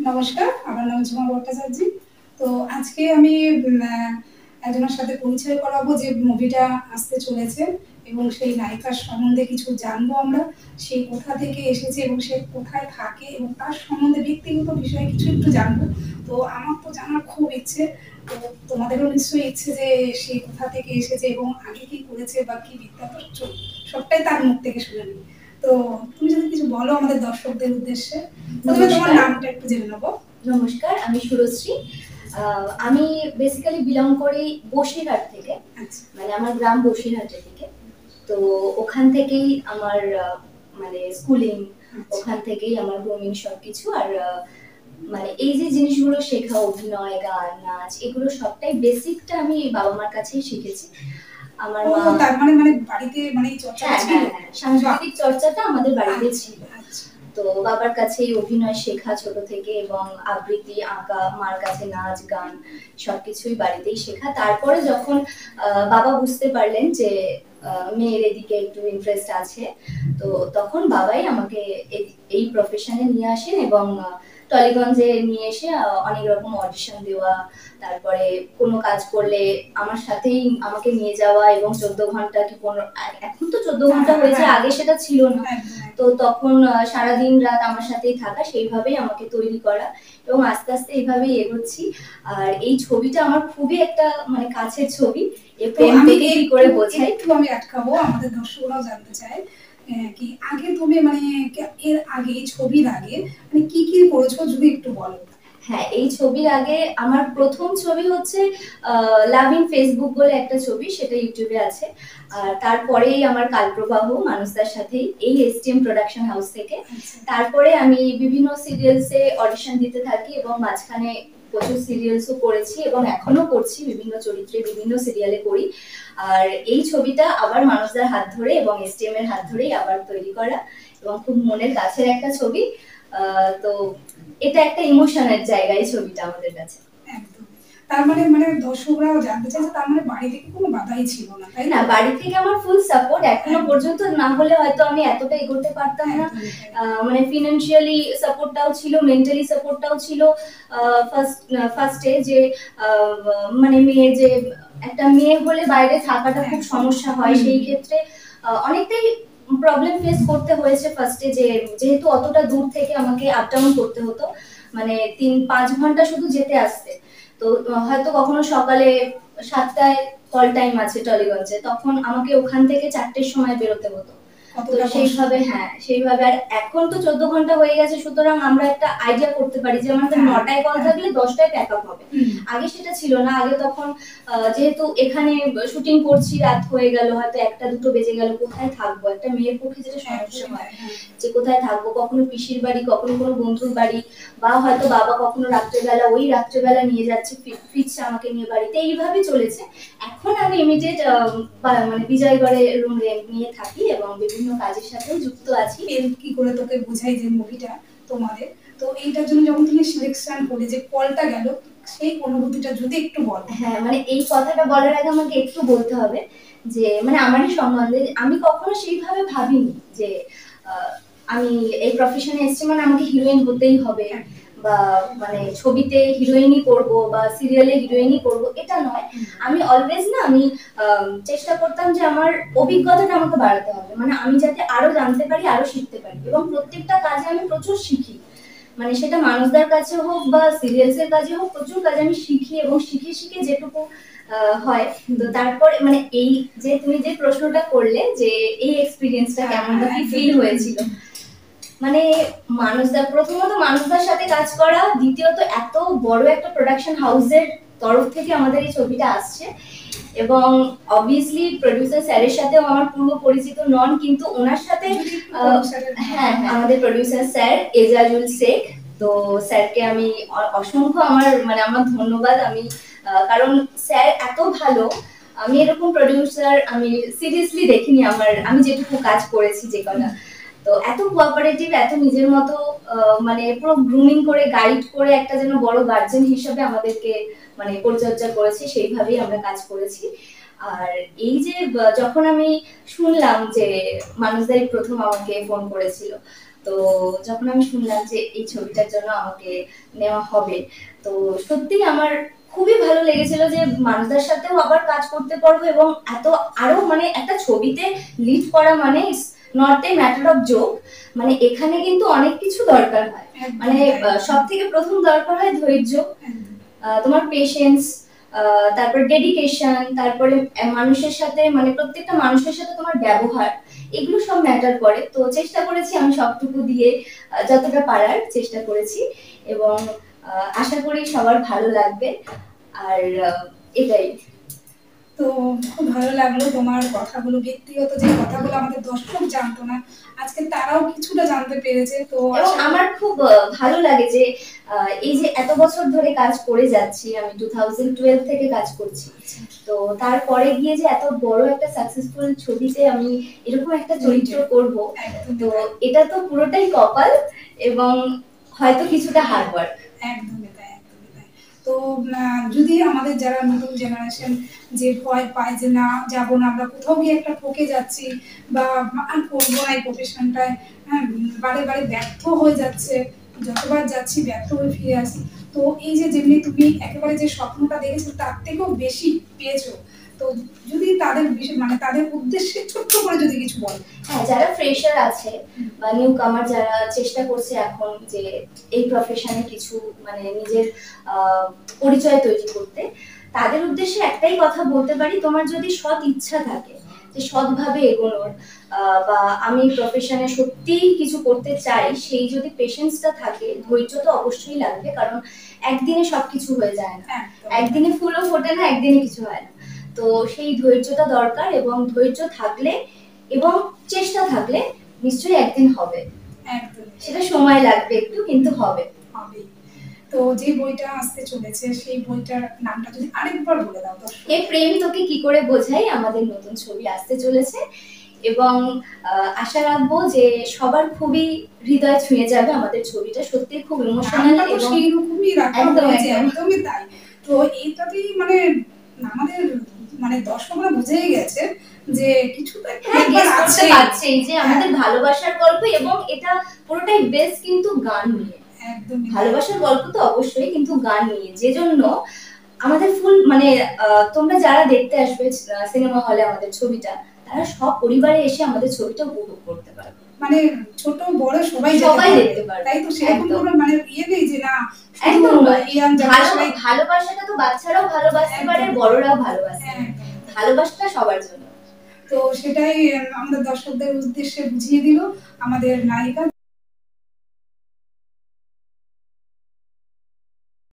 নমস্কার, আমার নাম ঝুমা ভট্টাচার্য। তো আজকে আমি একজনের সাথে পরিচয় করাবো যে মুভিটা আসতে চলেছে এবং সেই নায়িকার সম্বন্ধে কিছু জানবো আমরা। সে কোথা থেকে এসেছে এবং সে কোথায় থাকে এবং তার সম্বন্ধে ব্যক্তিগত বিষয়ে কিছু একটু জানবো। তো আমার তো জানার খুব ইচ্ছে। তো তোমাদেরও নিশ্চয়ই ইচ্ছে যে সে কোথা থেকে এসেছে এবং আগে কি করেছে বা কি বিদ্যা, তো সবটাই তার মুখ থেকে শুনে নিই। তো তুমি যদি কিছু বলো আমাদের দর্শকদের উদ্দেশ্যে। প্রথমে তোমার নমস্কার। নামটা একটু জেনে নেবো। নমস্কার, আমি সুরশ্রী। আমি বেসিক্যালি বিলং করি বসিরহাট থেকে। আচ্ছা। মানে আমার গ্রাম বসিরহাটের দিকে। তো ওখান থেকেই আমার মানে স্কুলিং, ওখান থেকেই আমার গ্রোমিং সবকিছু। আর মানে এই যে জিনিসগুলো শেখা, অভিনয়, গান, নাচ, এগুলো সবটাই বেসিকটা আমি বাবা মার কাছেই শিখেছি। আমার ও, মা তার মানে বাড়িতে মানে এই চর্চাটা হ্যাঁ ছিল? হ্যাঁ হ্যাঁ সাংস্কৃতিক চর্চাটা আমাদের বাড়িতে আচ্ছা, ছিল। আচ্ছা। তো বাবার কাছেই অভিনয় শেখা ছোট থেকে, এবং আবৃত্তি, আঁকা, মার কাছে নাচ, গান সবকিছুই বাড়িতেই শেখা। তারপরে যখন বাবা বুঝতে পারলেন যে মেয়ের এদিকে একটু ইন্টারেস্ট আছে, তো তখন বাবাই আমাকে এই প্রফেশনে নিয়ে আসেন এবং টলিগঞ্জে নিয়ে এসে অনেক রকম অডিশন দেওয়া, তারপরে কোনো কাজ করলে আমার সাথেই আমাকে নিয়ে যাওয়া, এবং 14 ঘন্টা কি 15, এখন তো 14 ঘন্টা হয়েছে, আগে সেটা ছিল না। তো তখন সারাদিন রাত আমার সাথেই থাকা, সেইভাবেই আমাকে তৈরি করা, এবং আস্তে আস্তে এইভাবেই এগোচ্ছি। আর এই ছবিটা আমার খুবই একটা মানে কাছের ছবি। প্রেম থেকে কি করে বোঝাই, একটু আমি আটকাবো, আমাদের দর্শকরাও জানতে চায় কি আগে তুমি মানে এর আগে ছবির আগে মানে কি কি করেছো যদি একটু বলো। হ্যাঁ, এই ছবির আগে আমার প্রথম ছবি হচ্ছে লাভ ইন ফেসবুক বলে একটা ছবি, সেটা ইউটিউবে আছে। আর তারপরেই আমার কালপ্রবাহ মানুষদার সাথে, এই এসটিএম প্রোডাকশন হাউস থেকে। তারপরে আমি বিভিন্ন সিরিয়ালসে অডিশন দিতে থাকি, এবং মাঝখানে প্রচুর সিরিয়ালসও করেছি এবং এখনো করছি, বিভিন্ন চরিত্রে বিভিন্ন সিরিয়ালে করি। আর এই ছবিটা আবার মানুষদার হাত ধরে এবং এসটিএম এর হাত ধরেই আবার তৈরি করা, এবং খুব মনের কাছের একটা ছবি। তো এটা একটা ইমোশনের জায়গায় ছবিটা আমাদের কাছে। একদম। তার মানে মানে দর্শকরাও জানতে চাইছে, তার মানে বাড়ি থেকে কোনো বাধাই ছিল না, তাই না, না? বাড়ি থেকে আমার ফুল সাপোর্ট এখনো পর্যন্ত, না হলে হয়তো আমি এতটা এগোতে পারতাম না। মানে ফিনান্সিয়ালি সাপোর্টটাও ছিল, মেন্টালি সাপোর্টটাও ছিল। ফার্স্টে যে মানে মেয়ে, যে একটা মেয়ে হলে বাইরে থাকাটা খুব সমস্যা হয়, সেই ক্ষেত্রে অনেকটাই প্রবলেম ফেস করতে হয়েছে ফার্স্টে, যে যেহেতু অতটা দূর থেকে আমাকে আপ ডাউন করতে হতো, মানে 3-5 ঘন্টা শুধু যেতে আসতে। তো হয়তো কখনো সকালে 7টায় কল টাইম আছে টলিগঞ্জে, তখন আমাকে ওখান থেকে 4টের সময় বেরোতে হতো। তো সেইভাবে, হ্যাঁ সেইভাবে। আর এখন তো 14 ঘন্টা হয়ে গেছে, সুতরাং আমরা একটা আইডিয়া করতে পারি যে আমাদের 9টায় কল থাকলে 10টায় প্যাক আপ হবে। আগে সেটা ছিল না। আগে তখন যেহেতু এখানে শুটিং করছি, রাত হয়ে গেল, হয়তো 1টা-2টো বেজে গেল, কোথায় থাকবো, একটা মেয়ের পক্ষে যেটা সমস্যা হয়, যে কোথায় থাকবো, কখনো পিসির বাড়ি, কখনো কোনো বন্ধুর বাড়ি, বা হয়তো বাবা কখনো রাত্রেবেলা, ওই রাত্রেবেলা নিয়ে যাচ্ছে, ফিরছে আমাকে নিয়ে বাড়িতে, এইভাবে চলেছে। এখন আমি ইমিডিয়েট মানে বিজয়গড়ে রুম নিয়ে থাকি এবং বিভিন্ন কাজের সাথেও যুক্ত আছি। কি করে তোকে বুঝাই যে মুভিটা তোমাদের, তো এইটার জন্য যখন তুমি সিলেকশন করে যে কলটা গেল, সেই অনুভূতিটা যদি একটু বলো। হ্যাঁ, মানে এই কথাটা বলার আগে আমাকে একটু বলতে হবে যে মানে আমারই সম্বন্ধে, আমি কখনো সেইভাবে ভাবিনি যে আমি এই প্রফেশনে এসেছি মানে আমাকে হিরোইন হতেই হবে, বা মানে ছবিতে হিরোইনই করব বা সিরিয়ালে হিরোইনই করব, এটা নয়। আমি অলওয়েজ না, আমি চেষ্টা করতাম যে আমার অভিজ্ঞতাটা আমাকে বাড়াতে হবে, মানে আমি যাতে আরো জানতে পারি, আরো শিখতে পারি, এবং প্রত্যেকটা কাজে আমি প্রচুর শিখি। মানে সেটা মানুষদের কাছে হোক বা সিরিয়ালস এর কাজে হোক, প্রচুর কাজ আমি শিখি, এবং শিখে শিখে যেটুকু হয়। তো তারপরে মানে এই যে তুমি যে প্রশ্নটা করলে যে এই এক্সপিরিয়েন্সটা কেমন বা কি ফিল হয়েছিল, মানে মানুষদার, প্রথমত মানুষদার সাথে কাজ করা, দ্বিতীয়ত এত বড় একটা প্রোডাকশন হাউসের তরফ থেকে আমাদের এই ছবিটা আসছে, এবং অবভিয়াসলি প্রোডিউসার স্যারের সাথেও আমার পূর্ব পরিচিত নন, কিন্তু ওনার সাথে হ্যাঁ, আমাদের প্রোডিউসার স্যার এজাজুল শেখ। তো স্যারকে আমি অসংখ্য আমার ধন্যবাদ। আমি কারণ স্যার এত ভালো, আমি এরকম প্রোডিউসার আমি সিরিয়াসলি দেখিনি, আমি যেটুকু কাজ করেছি যে কটা। তো এত কোঅপারেটিভ, এত নিজের মতো, মানে পুরো গ্রুমিং করে, গাইড করে, একটা যেন বড় গার্জেন হিসেবে আমাদেরকে মানে পরিচর্যা করেছে, সেইভাবেই আমরা কাজ করেছি। আর এই যে যখন আমি শুনলাম যে মানুষদাই প্রথম আমাকে ফোন করেছিল, তো যখন আমি শুনলাম যে এই ছবিটার জন্য আমাকে নেওয়া হবে, তো সত্যি আমার খুবই ভালো লেগেছিল যে মানুষদের সাথেও আবার কাজ করতে পারবো, এবং এত আরো মানে একটা ছবিতে লিড করা মানে not a matter of joke, মানে এখানে কিন্তু অনেক কিছু দরকার হয়। মানে সব থেকে প্রথম দরকার হয় ধৈর্য, তোমার পেশেন্স, তারপর ডেডিকেশন, তারপরে মানুষের সাথে মানে প্রত্যেকটা মানুষের সাথে তোমার ব্যবহার, এগুলো সব ম্যাটার করে। তো চেষ্টা করেছি আমি সবটুকু দিয়ে যতটা পারার চেষ্টা করেছি, এবং আশা করি সবার ভালো লাগবে। আর এটাই। তো খুব ভালো লাগলো তোমার কথাগুলো, ব্যক্তিগত যে কথাগুলো আমাদের দর্শক জানতো না, আজকে তারাও কিছুটা জানতে পেরেছে। তো এবং আমার খুব ভালো লাগে যে এই যে এত বছর ধরে কাজ করে যাচ্ছি, আমি 2012 থেকে কাজ করছি, তো তারপরে গিয়ে যে এত বড় একটা সাকসেসফুল ছবিতে আমি এরকম একটা চরিত্র করব, তো এটা তো পুরোটাই কপাল এবং হয়তো কিছুটা হার্ড ওয়ার্ক। একদমই তাই, একদমই তাই। তো যদি আমাদের যারা নতুন জেনারেশন যে ভয় পায় যে না যাবো না, আমরা কোথাও গিয়ে একটা ঠকে যাচ্ছি বা আর করবো না এই প্রফেশনটায়, হ্যাঁ বারে বারে ব্যর্থ হয়ে যাচ্ছে, যতবার যাচ্ছি ব্যর্থ হয়ে ফিরে আসি, তো এই যে যেমনি তুমি একেবারে যে স্বপ্নটা দেখেছো তার থেকেও বেশি পেয়েছো, তো যদি তাদের মানে তাদের উদ্দেশ্যে ছোট্ট করে যদি কিছু বলো। হ্যাঁ, যারা ফ্রেশার আছে বা নিউ কামার যারা চেষ্টা করছে এখন যে এই প্রফেশনে কিছু মানে নিজের পরিচয় তৈরি করতে, তাদের উদ্দেশ্যে একটাই কথা বলতে পারি, তোমার যদি সৎ ইচ্ছা থাকে যে সৎভাবে এগোনোর, বা আমি প্রফেশনে সত্যিই কিছু করতে চাই, সেই যদি পেশেন্সটা থাকে, ধৈর্য তো অবশ্যই লাগবে, কারণ একদিনে সবকিছু হয়ে যায় না, একদিনে ফুলও ফোটে না, একদিনে কিছু হয় না। তো সেই ধৈর্যটা দরকার, এবং ধৈর্য থাকলে এবং চেষ্টা থাকলে নিশ্চয়ই একদিন হবে। একদম, সেটা সময় লাগবে একটু, কিন্তু হবে। তো যে বইটা আসতে চলেছে সেই বইটার নামটা যদি আরেকবার বলে দাও। তো এই প্রেমই তোকে কি করে বোঝাই আমাদের নতুন ছবি আসতে চলেছে, এবং আশা রাখবো যে সবার খুবই হৃদয় ছুঁয়ে যাবে আমাদের ছবিটা, সত্যি খুব ইমোশনাল এবং সেই রকমই রাখা হয়েছে, একদমই তাই। তো এইটাতেই মানে আমাদের মানে দর্শকরা বুঝেই গেছে যে কিছু তো একটা ব্যাপার আছে, যে আমাদের ভালোবাসার গল্প, এবং এটা পুরোটাই বেস কিন্তু গান নিয়ে, ভালোবাসার গল্প তো অবশ্যই, কিন্তু গান নিয়ে, যে জন্য আমাদের ফুল মানে তোমরা যারা দেখতে আসবে সিনেমা হলে আমাদের ছবিটা, তারা সব পরিবারে এসে আমাদের ছবিটা উপভোগ করতে পারবে, মানে ছোট বড় সবাই দেখতে পারবে। তাই তো সেরকম কোনো মানে ইয়ে নেই যে না একদম ভালোবাসাটা তো বাচ্চারাও ভালোবাসতে পারে, বড়রাও ভালোবাসতে পারে, ভালোবাসাটা সবার জন্য। তো সেটাই আমাদের দর্শকদের উদ্দেশ্যে বুঝিয়ে দিল আমাদের নায়িকা।